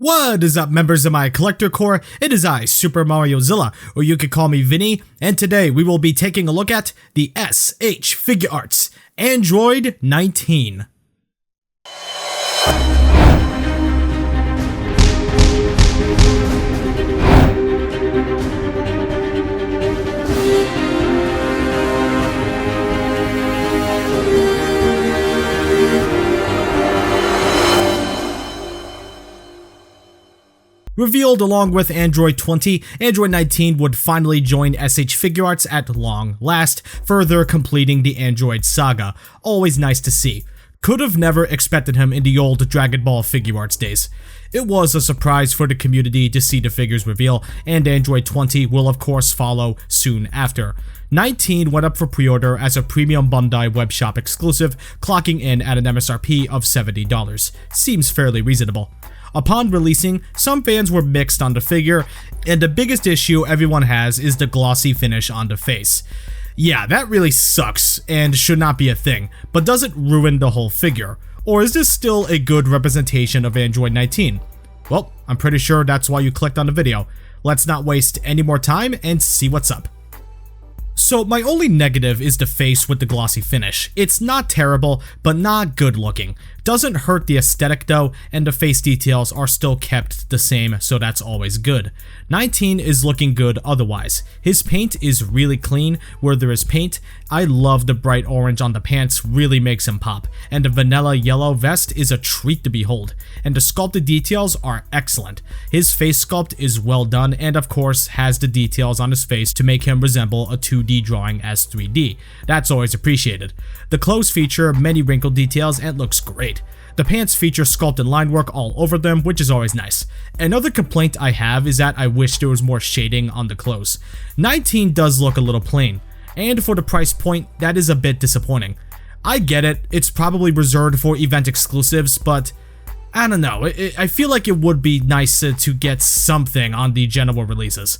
What is up, members of my collector corps? It is I, Super Mario Zilla, or you could call me Vinny, and today we will be taking a look at the S.H.Figuarts Android 19. Revealed along with Android 20, Android 19 would finally join S.H.Figuarts at long last, further completing the Android saga. Always nice to see. Could have never expected him in the old Dragon Ball Figuarts days. It was a surprise for the community to see the figures reveal, and Android 20 will of course follow soon after. 19 went up for pre-order as a premium Bandai webshop exclusive, clocking in at an MSRP of $70. Seems fairly reasonable. Upon releasing, some fans were mixed on the figure, and the biggest issue everyone has is the glossy finish on the face. Yeah, that really sucks and should not be a thing, but does it ruin the whole figure? Or is this still a good representation of Android 19? Well, I'm pretty sure that's why you clicked on the video. Let's not waste any more time and see what's up. So my only negative is the face with the glossy finish. It's not terrible, but not good looking. Doesn't hurt the aesthetic though, and the face details are still kept the same, so that's always good. 19 is looking good otherwise. His paint is really clean where there is paint. I love the bright orange on the pants, really makes him pop, and the vanilla yellow vest is a treat to behold, and the sculpted details are excellent. His face sculpt is well done, and of course has the details on his face to make him resemble a 2D drawing as 3D. That's always appreciated. The clothes feature many wrinkled details and looks great. The pants feature sculpted line work all over them, which is always nice. Another complaint I have is that I wish there was more shading on the clothes. 19 does look a little plain, and for the price point, that is a bit disappointing. I get it, it's probably reserved for event exclusives, but I don't know, I feel like it would be nice to get something on the general releases.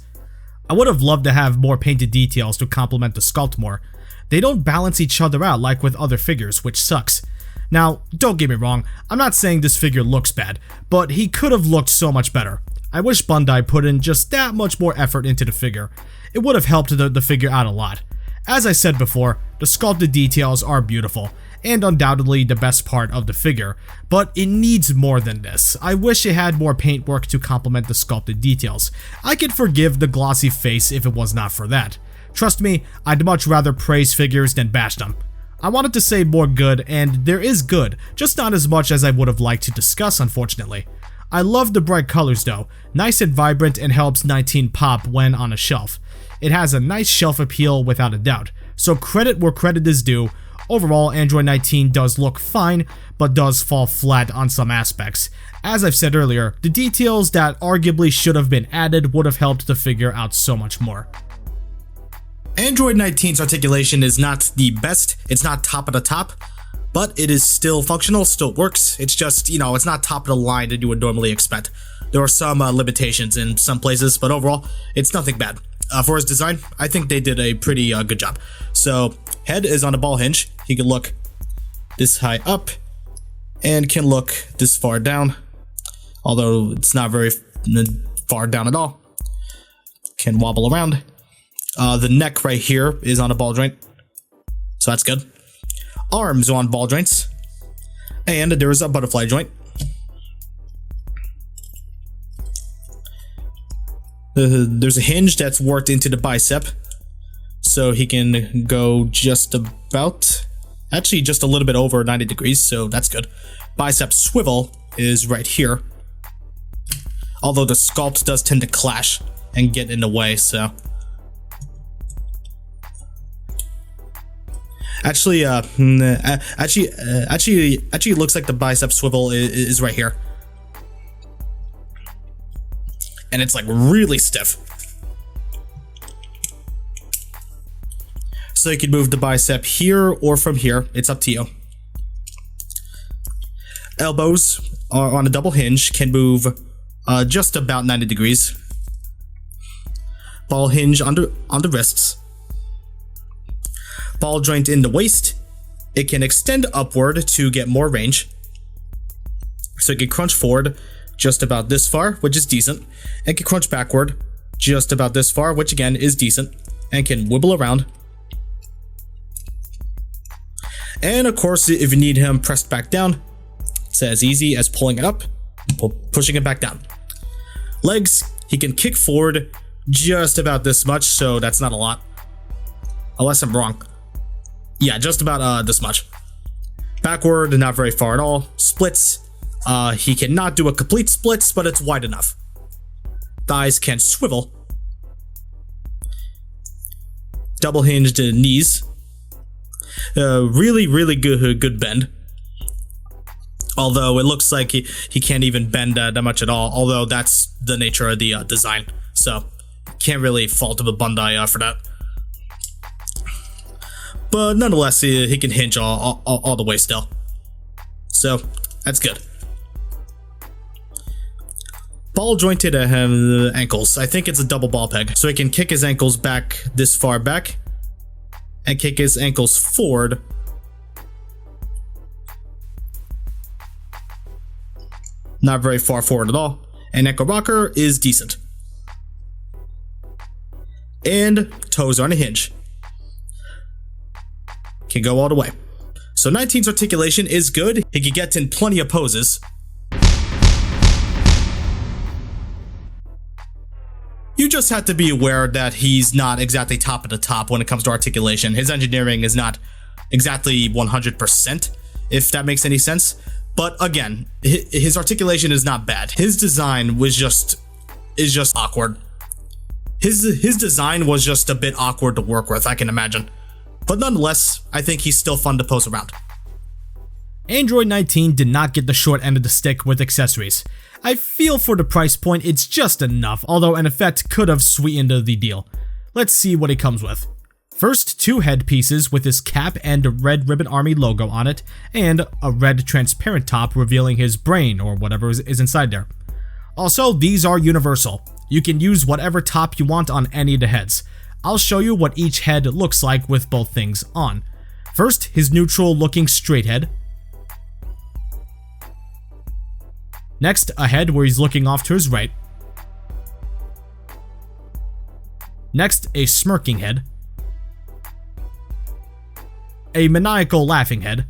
I would have loved to have more painted details to complement the sculpt more. They don't balance each other out like with other figures, which sucks. Now, don't get me wrong, I'm not saying this figure looks bad, but he could have looked so much better. I wish Bandai put in just that much more effort into the figure. It would have helped the figure out a lot. As I said before, the sculpted details are beautiful, and undoubtedly the best part of the figure, but it needs more than this. I wish it had more paintwork to complement the sculpted details. I could forgive the glossy face if it was not for that. Trust me, I'd much rather praise figures than bash them. I wanted to say more good, and there is good, just not as much as I would have liked to discuss, unfortunately. I love the bright colors though, nice and vibrant, and helps 19 pop when on a shelf. It has a nice shelf appeal without a doubt, so credit where credit is due. Overall, Android 19 does look fine, but does fall flat on some aspects. As I've said earlier, the details that arguably should have been added would have helped the figure out so much more. Android 19's articulation is not the best, it's not top of the top, but it is still functional, still works. It's just, it's not top of the line that you would normally expect. There are some limitations in some places, but overall, it's nothing bad. For his design, I think they did a pretty good job. So, head is on a ball hinge. He can look this high up, and can look this far down, although it's not very far down at all. Can wobble around. The neck right here is on a ball joint, so that's good. Arms are on ball joints, and there is a butterfly joint. There's a hinge that's worked into the bicep, so he can go just about, actually just a little bit over 90 degrees, so that's good. Bicep swivel is right here, although the sculpt does tend to clash and get in the way, so. Actually, it looks like the bicep swivel is right here. And it's like really stiff. So you can move the bicep here or from here, it's up to you. Elbows are on a double hinge, can move just about 90 degrees. Ball hinge on the wrists. Ball joint in the waist. It can extend upward to get more range. So it can crunch forward, just about this far, which is decent, and can crunch backward just about this far, which again is decent, and can wibble around. And of course, if you need him pressed back down, it's as easy as pulling it up, pushing it back down. Legs, he can kick forward just about this much, so that's not a lot. Unless I'm wrong. Yeah, just about this much. Backward, not very far at all. Splits, he cannot do a complete splits, but it's wide enough. Thighs can swivel. Double hinged knees. Really good bend. Although it looks like he can't even bend that much at all, although that's the nature of the design, so can't really fault the Bandai for that. But nonetheless, he can hinge all the way still, so that's good. Ball jointed ankles. I think it's a double ball peg, so he can kick his ankles back this far back and kick his ankles forward. Not very far forward at all. And ankle rocker is decent. And toes are on a hinge. Can go all the way. So 19's articulation is good. He can get in plenty of poses. You just have to be aware that he's not exactly top of the top when it comes to articulation. His engineering is not exactly 100%, if that makes any sense. But again, his articulation is not bad. His design is just awkward. His design was just a bit awkward to work with, I can imagine. But nonetheless, I think he's still fun to pose around. Android 19 did not get the short end of the stick with accessories. I feel for the price point it's just enough, although an effect could have sweetened the deal. Let's see what he comes with. First, 2 headpieces with his cap and a Red Ribbon Army logo on it, and a red transparent top revealing his brain or whatever is inside there. Also, these are universal. You can use whatever top you want on any of the heads. I'll show you what each head looks like with both things on. First, his neutral looking straight head. Next, a head where he's looking off to his right. Next, a smirking head. A maniacal laughing head.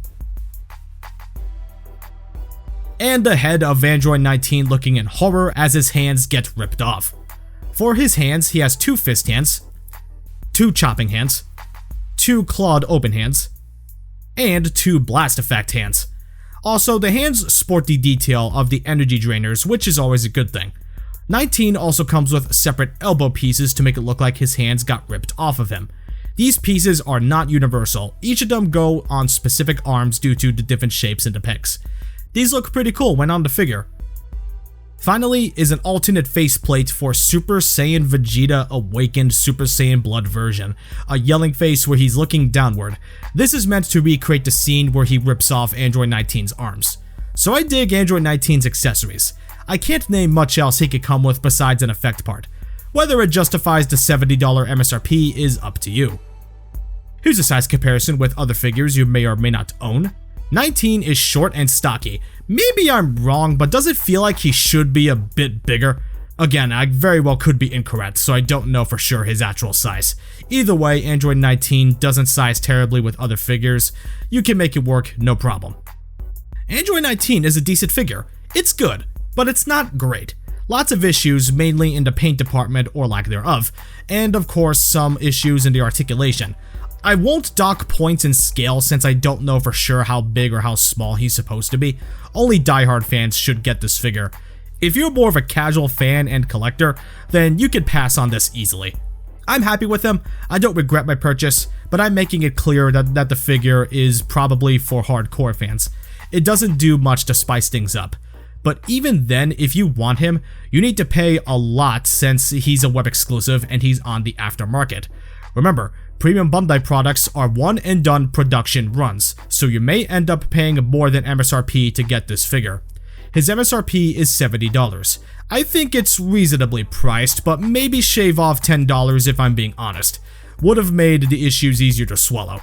And the head of Android 19 looking in horror as his hands get ripped off. For his hands, he has 2 fist hands, 2 chopping hands, 2 clawed open hands, and 2 blast effect hands. Also, the hands sport the detail of the energy drainers, which is always a good thing. 19 also comes with separate elbow pieces to make it look like his hands got ripped off of him. These pieces are not universal, each of them go on specific arms due to the different shapes and depicts. These look pretty cool when on the figure. Finally is an alternate faceplate for Super Saiyan Vegeta Awakened Super Saiyan Blood version, a yelling face where he's looking downward. This is meant to recreate the scene where he rips off Android 19's arms. So I dig Android 19's accessories. I can't name much else he could come with besides an effect part. Whether it justifies the $70 MSRP is up to you. Here's a size comparison with other figures you may or may not own. 19 is short and stocky. Maybe I'm wrong, but does it feel like he should be a bit bigger? Again, I very well could be incorrect, so I don't know for sure his actual size. Either way, Android 19 doesn't size terribly with other figures. You can make it work, no problem. Android 19 is a decent figure. It's good, but it's not great. Lots of issues, mainly in the paint department or lack thereof, and of course some issues in the articulation. I won't dock points in scale since I don't know for sure how big or how small he's supposed to be. Only diehard fans should get this figure. If you're more of a casual fan and collector, then you can pass on this easily. I'm happy with him, I don't regret my purchase, but I'm making it clear that the figure is probably for hardcore fans. It doesn't do much to spice things up. But even then, if you want him, you need to pay a lot since he's a web exclusive and he's on the aftermarket. Remember, premium Bandai products are one and done production runs, so you may end up paying more than MSRP to get this figure. His MSRP is $70. I think it's reasonably priced, but maybe shave off $10 if I'm being honest. Would have made the issues easier to swallow.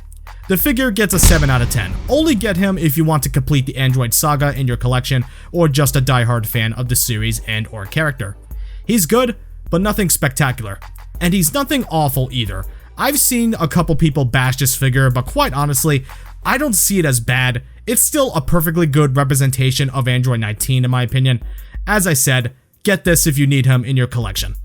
The figure gets a 7 out of 10. Only get him if you want to complete the Android saga in your collection or just a diehard fan of the series and or character. He's good, but nothing spectacular. And he's nothing awful either. I've seen a couple people bash this figure, but quite honestly, I don't see it as bad. It's still a perfectly good representation of Android 19 in my opinion. As I said, get this if you need him in your collection.